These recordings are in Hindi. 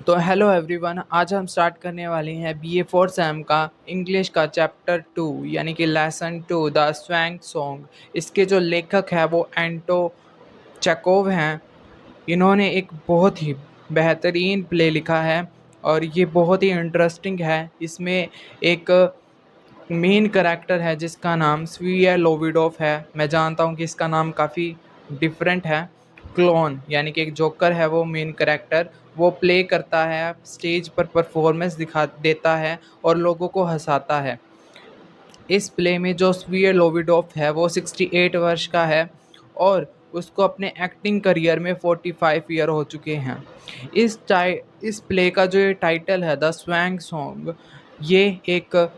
तो हेलो एवरीवन, आज हम स्टार्ट करने वाले हैं बीए फोर सेम का इंग्लिश का चैप्टर 2 यानी कि लेसन 2 द स्वैंग सॉन्ग। इसके जो लेखक है वो एंटो चेकोव हैं। इन्होंने एक बहुत ही बेहतरीन प्ले लिखा है और ये बहुत ही इंटरेस्टिंग है। इसमें एक मेन करैक्टर है जिसका नाम स्वीय लोविडोफ है। मैं जानता हूँ कि इसका नाम काफ़ी डिफरेंट है। क्लोन यानी कि एक जोकर है वो मेन करैक्टर। वो प्ले करता है, स्टेज पर परफॉर्मेंस दिखा देता है और लोगों को हंसाता है। इस प्ले में जो स्वीय लोविडोफ है वो 68 वर्ष का है और उसको अपने एक्टिंग करियर में 45 ईयर हो चुके हैं। इस प्ले का जो ये टाइटल है द स्वैंग सॉन्ग, ये एक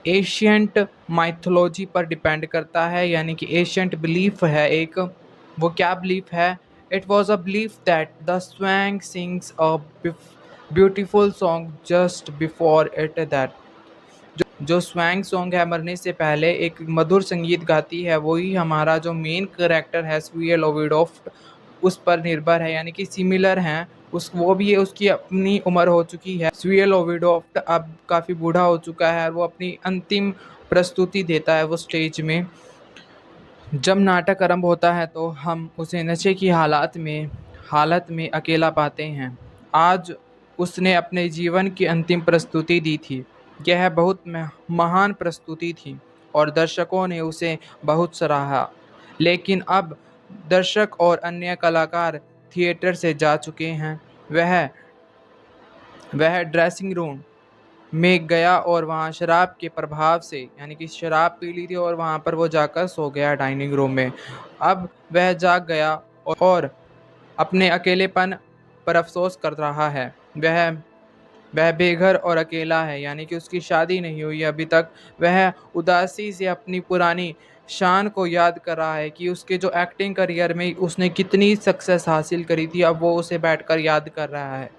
एशियंट माइथोलॉजी पर डिपेंड करता है, यानी कि एशियंट बिलीफ है एक। वो क्या बिलीफ है? It was a belief that the swing sings a beautiful song just before it that. जो स्वैंग सॉन्ग है मरने से पहले एक मधुर संगीत गाती है, वही हमारा जो मेन करेक्टर है स्वीय लोविडोफ उस पर निर्भर है, यानी कि सिमिलर हैं। उस वो भी है, उसकी अपनी उम्र हो चुकी है। स्वीय लोविडोफ अब काफ़ी बूढ़ा हो चुका है और वो अपनी अंतिम प्रस्तुति देता है वो स्टेज में। जब नाटक आरंभ होता है तो हम उसे नशे की हालत में अकेला पाते हैं। आज उसने अपने जीवन की अंतिम प्रस्तुति दी थी। यह बहुत महान प्रस्तुति थी और दर्शकों ने उसे बहुत सराहा। लेकिन अब दर्शक और अन्य कलाकार थिएटर से जा चुके हैं। वह वह ड्रेसिंग रूम में गया और वहाँ शराब के प्रभाव से, यानी कि शराब पी ली थी और वहाँ पर वो जाकर सो गया डाइनिंग रूम में। अब वह जाग गया और अपने अकेलेपन पर अफ़सोस कर रहा है। वह बेघर और अकेला है, यानी कि उसकी शादी नहीं हुई अभी तक। वह उदासी से अपनी पुरानी शान को याद कर रहा है कि उसके जो एक्टिंग करियर में उसने कितनी सक्सेस हासिल करी थी, अब वो उसे बैठकर याद कर रहा है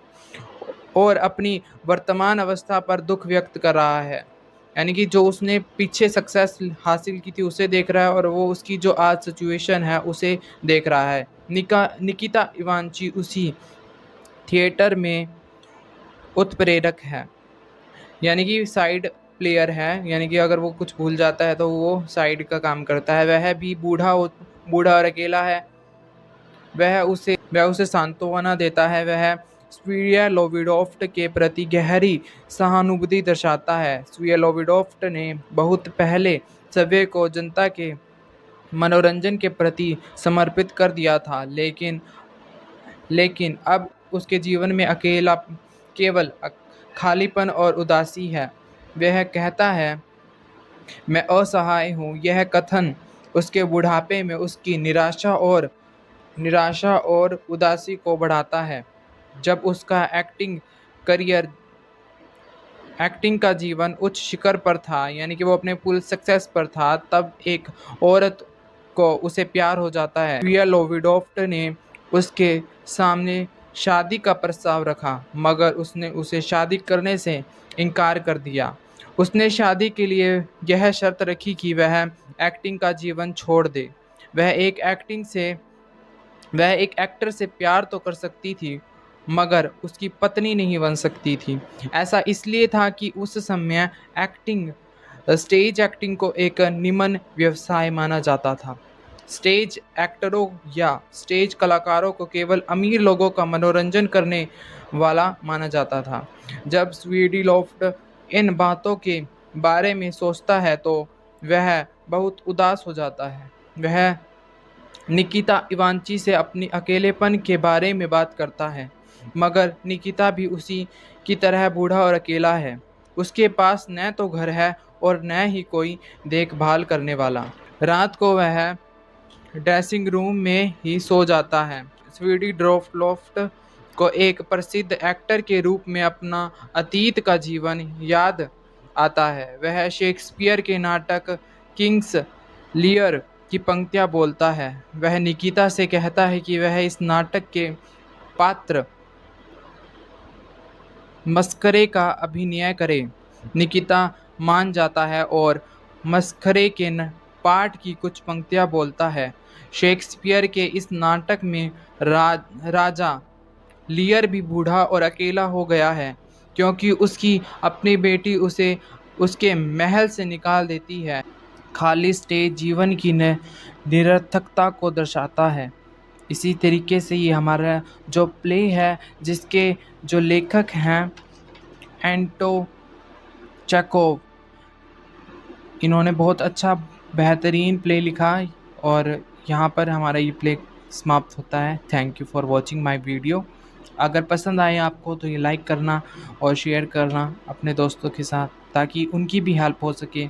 और अपनी वर्तमान अवस्था पर दुख व्यक्त कर रहा है। यानी कि जो उसने पीछे सक्सेस हासिल की थी उसे देख रहा है और वो उसकी जो आज सिचुएशन है उसे देख रहा है। निकिता इवांची उसी थिएटर में उत्प्रेरक है, यानी कि साइड प्लेयर है, यानी कि अगर वो कुछ भूल जाता है तो वो साइड का काम करता है। वह भी बूढ़ा और अकेला है। वह उसे सांत्वना देता है। वह स्वीय लोविडोफ्ट के प्रति गहरी सहानुभूति दर्शाता है। स्वीय लोविडोफ्ट ने बहुत पहले सभ्य को जनता के मनोरंजन के प्रति समर्पित कर दिया था, लेकिन अब उसके जीवन में केवल खालीपन और उदासी है। वह कहता है, मैं असहाय हूँ। यह कथन उसके बुढ़ापे में उसकी निराशा और उदासी को बढ़ाता है। जब उसका करियर एक्टिंग का जीवन उच्च शिखर पर था, यानी कि वो अपने फुल सक्सेस पर था, तब एक औरत को उसे प्यार हो जाता है। विया लोविडोफ्ट ने उसके सामने शादी का प्रस्ताव रखा, मगर उसने उसे शादी करने से इनकार कर दिया। उसने शादी के लिए यह शर्त रखी कि वह एक्टिंग का जीवन छोड़ दे। वह एक एक्टिंग से वह एक एक्टर से प्यार तो कर सकती थी, मगर उसकी पत्नी नहीं बन सकती थी। ऐसा इसलिए था कि उस समय एक्टिंग स्टेज एक्टिंग को एक निम्न व्यवसाय माना जाता था। स्टेज एक्टरों या स्टेज कलाकारों को केवल अमीर लोगों का मनोरंजन करने वाला माना जाता था। जब स्वीडी लॉफ्ट इन बातों के बारे में सोचता है तो वह बहुत उदास हो जाता है। वह निकिता इवांची से अपनी अकेलेपन के बारे में बात करता है, मगर निकिता भी उसी की तरह बूढ़ा और अकेला है। उसके पास न तो घर है और न ही कोई देखभाल करने वाला। रात को वह ड्रेसिंग रूम में ही सो जाता है। स्वीडी ड्रोफ्लोफ्ट को एक प्रसिद्ध एक्टर के रूप में अपना अतीत का जीवन याद आता है। वह शेक्सपियर के नाटक किंग्स लियर की पंक्तियाँ बोलता है। वह निकिता से कहता है कि वह इस नाटक के पात्र मस्करे का अभिनय करे। निकिता मान जाता है और मस्खरे के पाठ की कुछ पंक्तियाँ बोलता है। शेक्सपियर के इस नाटक में राजा लियर भी बूढ़ा और अकेला हो गया है, क्योंकि उसकी अपनी बेटी उसे उसके महल से निकाल देती है। खाली स्टेज जीवन की निरर्थकता को दर्शाता है। इसी तरीके से ये हमारा जो प्ले है, जिसके जो लेखक हैं एंटो चेकोव, इन्होंने बहुत अच्छा बेहतरीन प्ले लिखा। और यहाँ पर हमारा ये प्ले समाप्त होता है। Thank you for watching my video. अगर पसंद आए आपको तो ये लाइक करना और शेयर करना अपने दोस्तों के साथ, ताकि उनकी भी हेल्प हो सके।